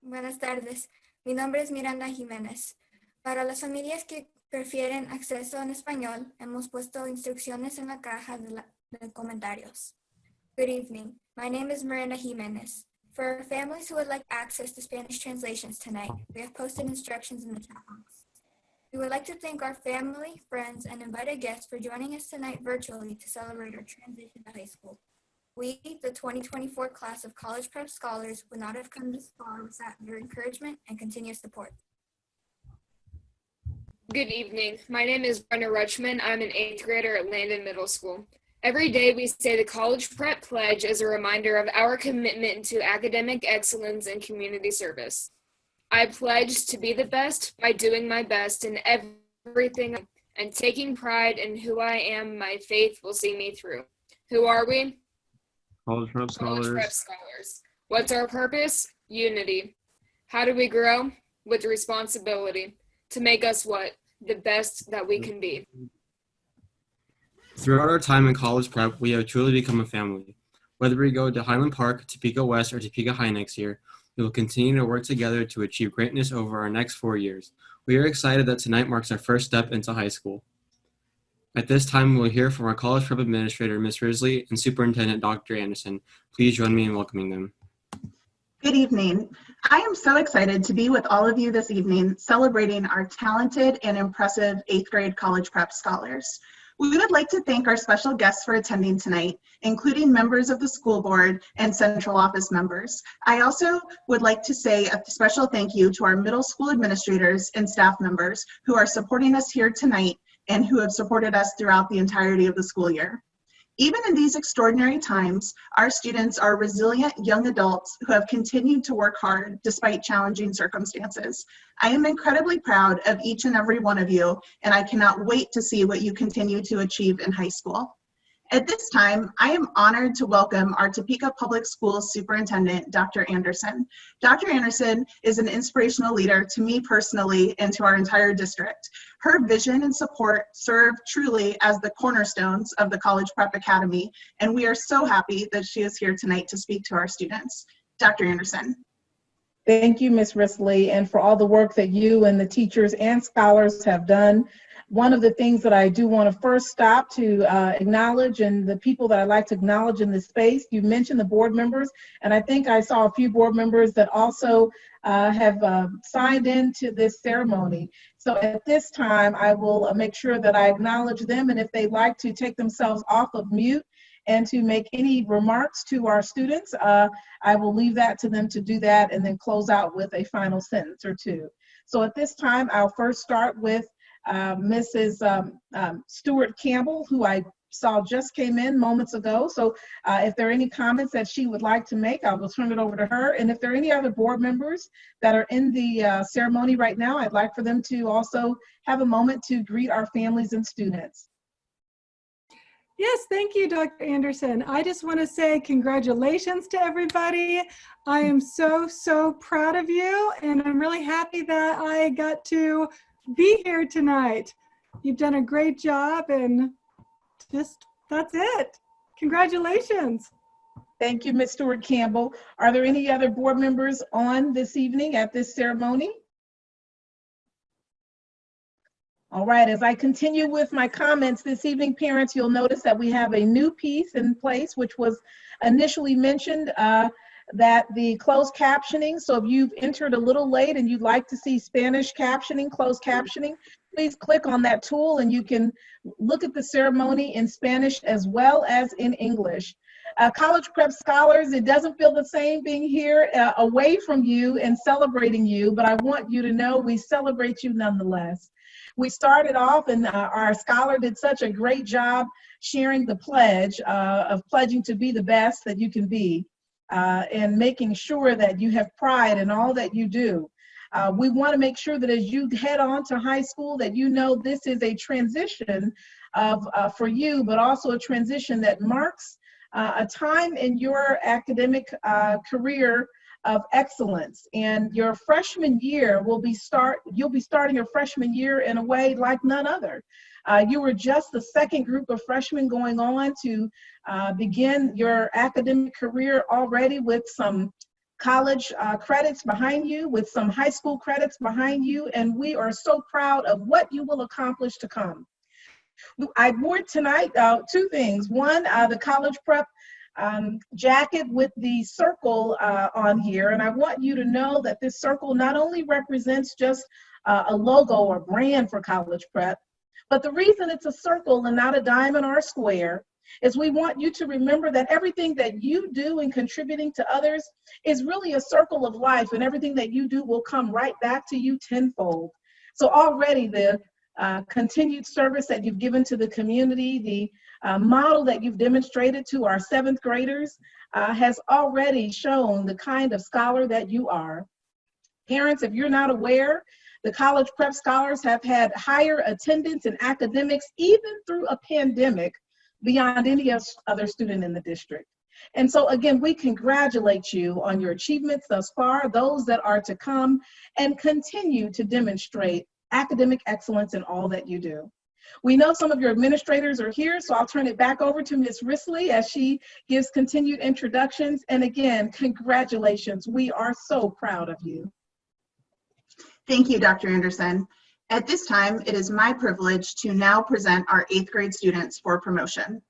Buenas tardes. Mi nombre es Miranda Jiménez. Para las familias que prefieren acceso en español, hemos puesto instrucciones en la caja de comentarios. Good evening. My name is Miranda Jimenez. For families who would like access to Spanish translations tonight, we have posted instructions in the chat box. We would like to thank our family, friends, and invited guests for joining us tonight virtually to celebrate our transition to high school. We, the 2024 class of college prep scholars, would not have come this far without your encouragement and continued support. Good evening. My name is Brenda Rutschman. I'm an 8th grader at Landon Middle School. Every day we say the College Prep Pledge as a reminder of our commitment to academic excellence and community service. I pledge to be the best by doing my best in everything and taking pride in who I am. My faith will see me through. Who are we? College Prep Scholars. College Prep Scholars. What's our purpose? Unity. How do we grow? With responsibility to make us what? The best that we can be. Throughout our time in college prep, we have truly become a family. Whether we go to Highland Park, Topeka West, or Topeka High next year, we will continue to work together to achieve greatness over our next 4 years. We are excited that tonight marks our first step into high school. At this time, we will hear from our College Prep Administrator, Ms. Risley, and Superintendent Dr. Anderson. Please join me in welcoming them. Good evening. I am so excited to be with all of you this evening, celebrating our talented and impressive 8th grade college prep scholars. We would like to thank our special guests for attending tonight, including members of the school board and central office members. I also would like to say a special thank you to our middle school administrators and staff members who are supporting us here tonight and who have supported us throughout the entirety of the school year. Even in these extraordinary times, our students are resilient young adults who have continued to work hard despite challenging circumstances. I am incredibly proud of each and every one of you, and I cannot wait to see what you continue to achieve in high school. At this time, I am honored to welcome our Topeka Public Schools Superintendent, Dr. Anderson. Dr. Anderson is an inspirational leader to me personally and to our entire district. Her vision and support serve truly as the cornerstones of the College Prep Academy, and we are so happy that she is here tonight to speak to our students. Dr. Anderson. Thank you, Ms. Risley, and for all the work that you and the teachers and scholars have done. One of the things that I do want to first stop to acknowledge, and the people that I'd like to acknowledge in this space, you mentioned the board members, and I think I saw a few board members that also have signed into this ceremony. So at this time, I will make sure that I acknowledge them, and if they'd like to take themselves off of mute and to make any remarks to our students, I will leave that to them to do that and then close out with a final sentence or two. So at this time, I'll first start with Mrs. Stewart Campbell, who I saw just came in moments ago. So if there are any comments that she would like to make, I will turn it over to her. And if there are any other board members that are in the ceremony right now, I'd like for them to also have a moment to greet our families and students. Yes, thank you, Dr. Anderson. I just want to say congratulations to everybody. I am so, so proud of you, and I'm really happy that I got to be here tonight. You've done a great job, and just that's it. Congratulations. Thank you, Ms. Stewart Campbell. Are there any other board members on this evening at this ceremony? All right, as I continue with my comments this evening, parents, you'll notice that we have a new piece in place, which was initially mentioned, that the closed captioning, so if you've entered a little late and you'd like to see Spanish captioning, closed captioning, please click on that tool and you can look at the ceremony in Spanish as well as in English. College Prep Scholars, it doesn't feel the same being here away from you and celebrating you, but I want you to know we celebrate you nonetheless. We started off and our scholar did such a great job sharing the pledge of pledging to be the best that you can be and making sure that you have pride in all that you do. We want to make sure that as you head on to high school that you know this is a transition for you, but also a transition that marks a time in your academic career of excellence, and your freshman year you'll be starting your freshman year in a way like none other. You were just the second group of freshmen going on to begin your academic career already with some college credits behind you, with some high school credits behind you, and we are so proud of what you will accomplish to come. I wore tonight two things. One, the college prep jacket with the circle on here, and I want you to know that this circle not only represents just a logo or brand for college prep, but the reason it's a circle and not a diamond or a square is we want you to remember that everything that you do in contributing to others is really a circle of life, and everything that you do will come right back to you tenfold. So already the continued service that you've given to the community, the model that you've demonstrated to our 7th graders has already shown the kind of scholar that you are. Parents, if you're not aware, the college prep scholars have had higher attendance in academics even through a pandemic beyond any other student in the district. And so again, we congratulate you on your achievements thus far, those that are to come, and continue to demonstrate academic excellence in all that you do. We know some of your administrators are here, so I'll turn it back over to Ms. Risley as she gives continued introductions. And again, congratulations. We are so proud of you. Thank you, Dr. Anderson. At this time, it is my privilege to now present our 8th grade students for promotion.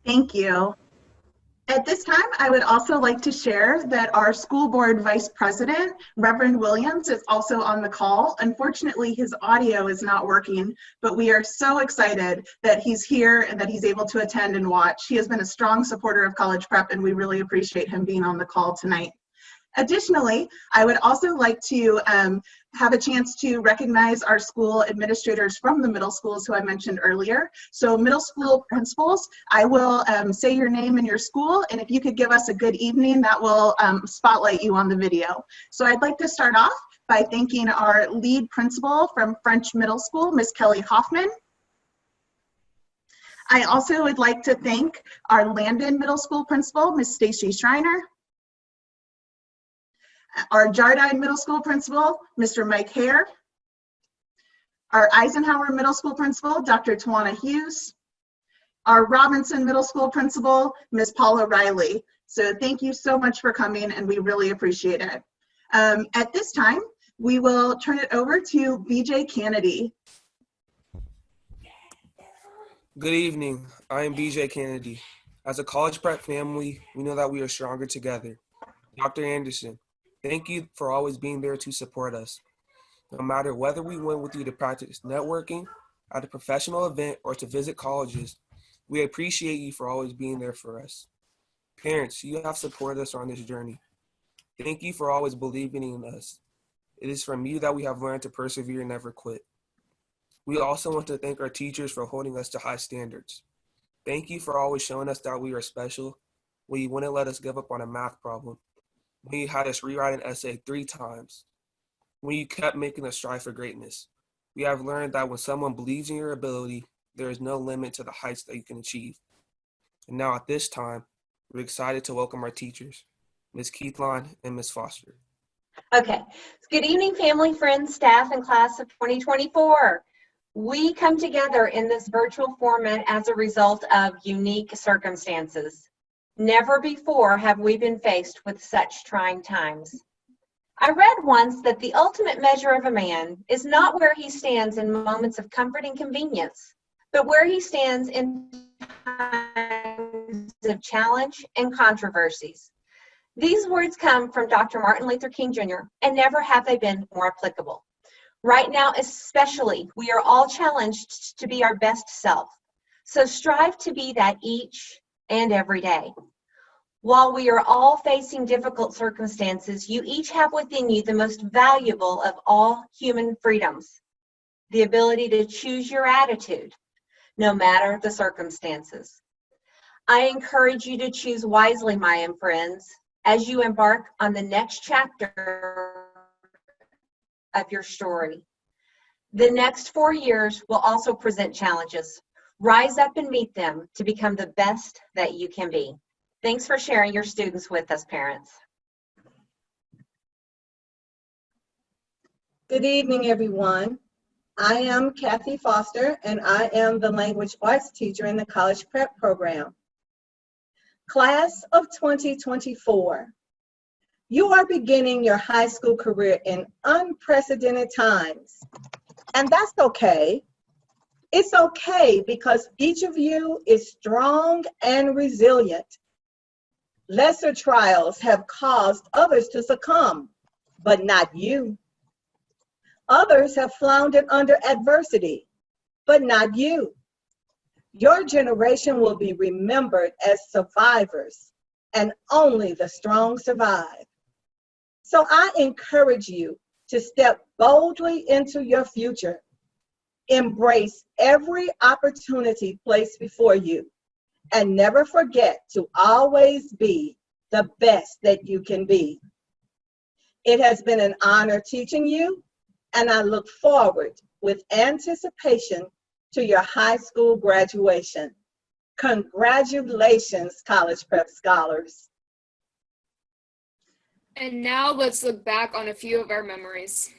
Thank you. At this time, I would also like to share that our school board vice president, Reverend Williams, is also on the call. Unfortunately, his audio is not working, but we are so excited that he's here and that he's able to attend and watch. He has been a strong supporter of college prep, and we really appreciate him being on the call tonight. Additionally, I would also like to have a chance to recognize our school administrators from the middle schools who I mentioned earlier. So middle school principals, I will say your name and your school, and if you could give us a good evening, that will spotlight you on the video. So I'd like to start off by thanking our lead principal from French Middle School, Ms. Kelly Hoffman. I also would like to thank our Landon Middle School principal, Ms. Stacy Schreiner. our Jardine Middle School principal, Mr. Mike Hare, our Eisenhower Middle School principal, Dr. Tawana Hughes, our Robinson Middle School principal, Ms. Paula Riley. So thank you so much for coming, and we really appreciate it. At this time, we will turn it over to BJ Kennedy. Good evening. I am BJ Kennedy. As a college prep family, we know that we are stronger together. Dr. Anderson, thank you for always being there to support us. No matter whether we went with you to practice networking, at a professional event, or to visit colleges, we appreciate you for always being there for us. Parents, you have supported us on this journey. Thank you for always believing in us. It is from you that we have learned to persevere and never quit. We also want to thank our teachers for holding us to high standards. Thank you for always showing us that we are special when you wouldn't let us give up on a math problem, when you had us rewrite an essay 3 times, when you kept making us strive for greatness. We have learned that when someone believes in your ability, there is no limit to the heights that you can achieve. And now at this time, we're excited to welcome our teachers, Ms. Keithline and Ms. Foster. Okay, good evening, family, friends, staff, and class of 2024. We come together in this virtual format as a result of unique circumstances. Never before have we been faced with such trying times. I read once that the ultimate measure of a man is not where he stands in moments of comfort and convenience, but where he stands in times of challenge and controversies. These words come from Dr. Martin Luther King Jr., and never have they been more applicable. Right now, especially, we are all challenged to be our best self. So strive to be that each and every day. While we are all facing difficult circumstances, you each have within you the most valuable of all human freedoms, the ability to choose your attitude, no matter the circumstances. I encourage you to choose wisely, my friends, as you embark on the next chapter of your story. The next 4 years will also present challenges. Rise up and meet them to become the best that you can be. Thanks for sharing your students with us, parents. Good evening, everyone. I am Kathy Foster, and I am the language arts teacher in the college prep program. Class of 2024, you are beginning your high school career in unprecedented times, and that's okay. It's okay because each of you is strong and resilient. Lesser trials have caused others to succumb, but not you. Others have floundered under adversity, but not you. Your generation will be remembered as survivors, and only the strong survive. So I encourage you to step boldly into your future. Embrace every opportunity placed before you, and never forget to always be the best that you can be. It has been an honor teaching you, and I look forward with anticipation to your high school graduation. Congratulations, college prep scholars. And now let's look back on a few of our memories.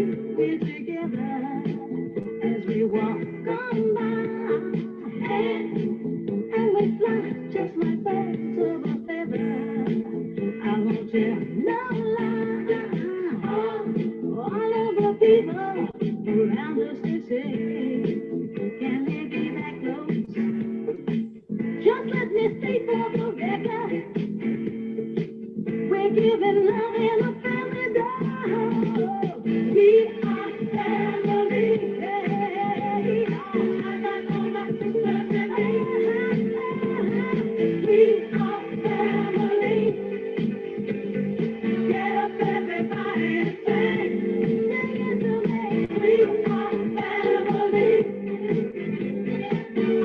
We're together as we walk on by. And we fly just like birds of a feather. I won't tell no lie. All of the people around us to say, can they be that close? Just let me say for the record, we're giving love in a family dog. We are family. Hey, I got all my sisters and we are family. Get up everybody and sing. Sing it to me. We are family.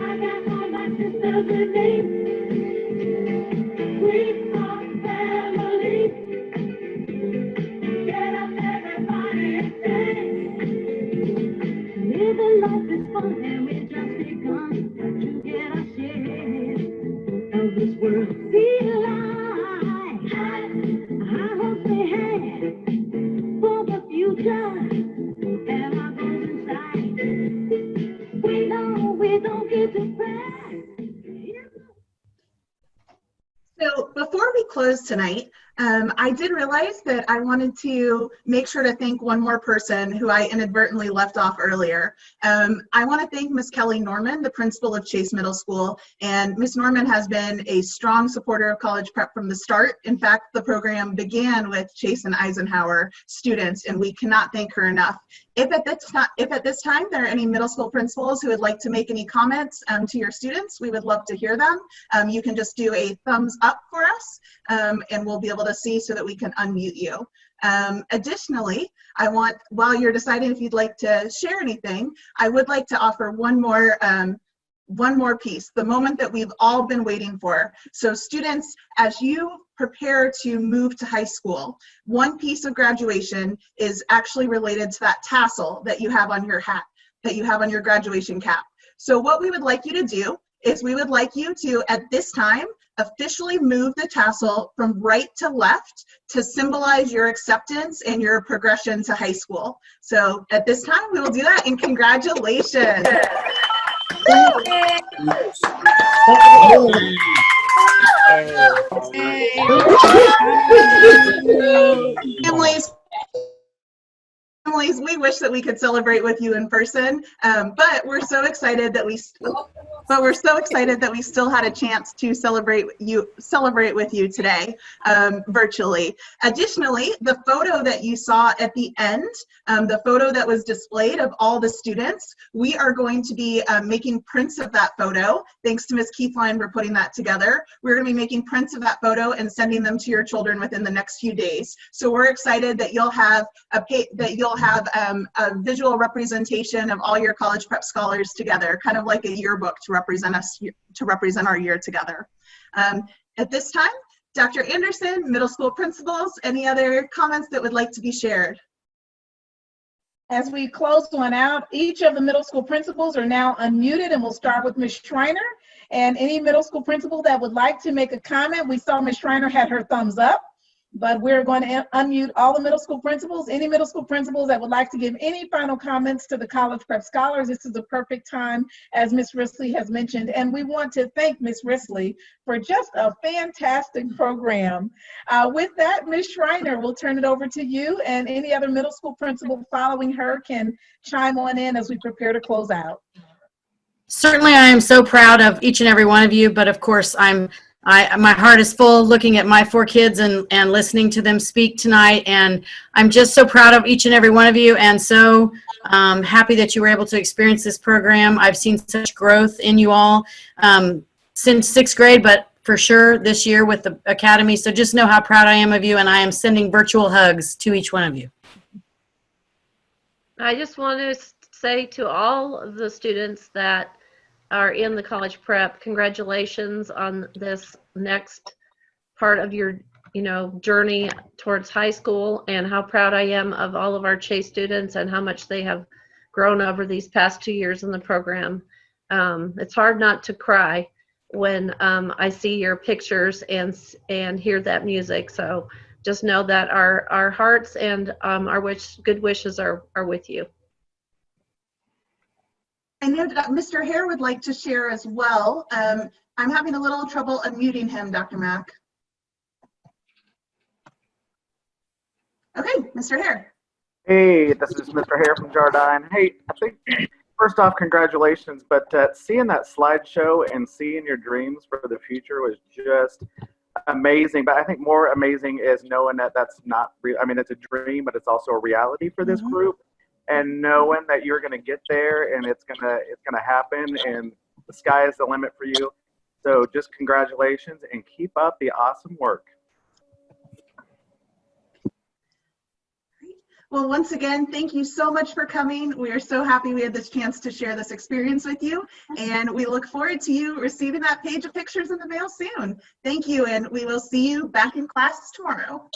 I got all my sisters with me. We are family. Get up everybody and sing. Living life is fun and we just begun to get our share of this world. Feel like I hope they had for the future and our goals inside. We know we don't get to press. So before we close tonight, I did realize that I wanted to make sure to thank one more person who I inadvertently left off earlier. I want to thank Ms. Kelly Norman, the principal of Chase Middle School. And Ms. Norman has been a strong supporter of college prep from the start. In fact, the program began with Chase and Eisenhower students, and we cannot thank her enough. If at this time there are any middle school principals who would like to make any comments to your students, we would love to hear them. You can just do a thumbs up for us, and we'll be able to see so that we can unmute you. Additionally, while you're deciding if you'd like to share anything, I would like to offer one more piece, the moment that we've all been waiting for. So students, as you prepare to move to high school, one piece of graduation is actually related to that tassel that you have on your hat, that you have on your graduation cap. So what we would like you to do is we would like you to, at this time, officially move the tassel from right to left to symbolize your acceptance and your progression to high school. So at this time, we will do that, and congratulations. Families, we wish that we could celebrate with you in person, but we're so excited that we still had a chance to celebrate with you today, virtually. Additionally, the photo that you saw at the end, the photo that was displayed of all the students, we are going to be making prints of that photo. Thanks to Ms. Keithline for putting that together. We're going to be making prints of that photo and sending them to your children within the next few days. So we're excited that you'll have a visual representation of all your college prep scholars together, kind of like a yearbook to represent us, to represent our year together. At this time, Dr. Anderson, middle school principals, any other comments that would like to be shared? As we close one out, each of the middle school principals are now unmuted, and we'll start with Ms. Schreiner. And any middle school principal that would like to make a comment, we saw Ms. Schreiner had her thumbs up, but we're going to unmute all the middle school principals. Any middle school principals that would like to give any final comments to the college prep scholars, this is the perfect time, as Ms. Risley has mentioned. And we want to thank Ms. Risley for just a fantastic program. With that, Ms. Schreiner, we'll turn it over to you, and any other middle school principal following her can chime on in as we prepare to close out. Certainly, I am so proud of each and every one of you, but of course, my heart is full looking at my 4 kids and listening to them speak tonight, and I'm just so proud of each and every one of you, and so happy that you were able to experience this program. I've seen such growth in you all since 6th grade, but for sure this year with the Academy, so just know how proud I am of you, and I am sending virtual hugs to each one of you. I just want to say to all of the students that are in the college prep, congratulations on this next part of your journey towards high school, and how proud I am of all of our Chase students and how much they have grown over these past 2 years in the program. It's hard not to cry when I see your pictures and hear that music, so just know that our hearts and our good wishes are with you. I know that Mr. Hare would like to share as well. I'm having a little trouble unmuting him, Dr. Mack. Okay, Mr. Hare. Hey, this is Mr. Hare from Jardine. Hey, I think first off, congratulations, but seeing that slideshow and seeing your dreams for the future was just amazing. But I think more amazing is knowing that that's not real. I mean, it's a dream, but it's also a reality for this group, and knowing that you're going to get there and it's gonna happen, and the sky is the limit for you. So just congratulations and keep up the awesome work. Well, once again, thank you so much for coming. We are so happy we had this chance to share this experience with you, and we look forward to you receiving that page of pictures in the mail soon. Thank you, and we will see you back in class tomorrow.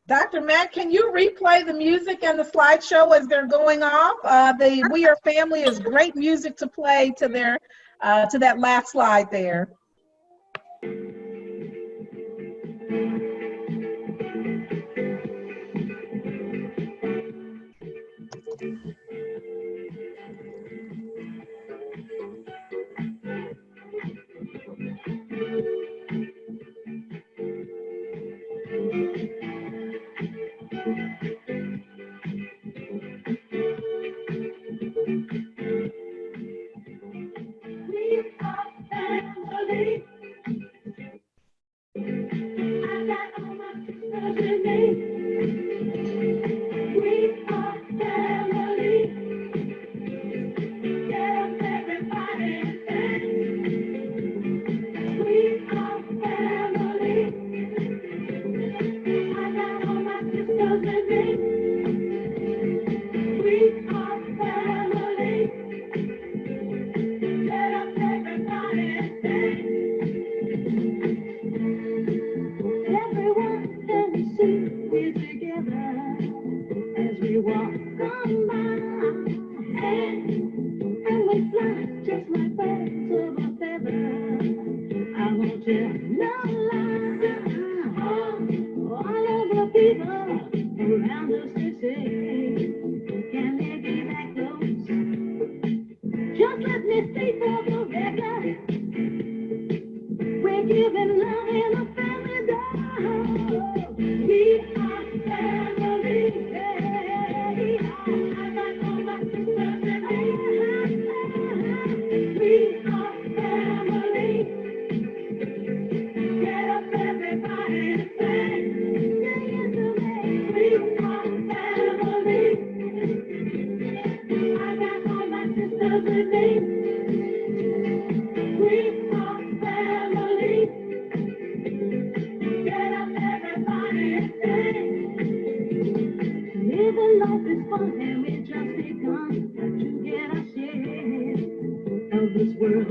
Dr. Mack, can you replay the music and the slideshow as they're going off? The We Are Family is great music to play to their to that last slide there. This world,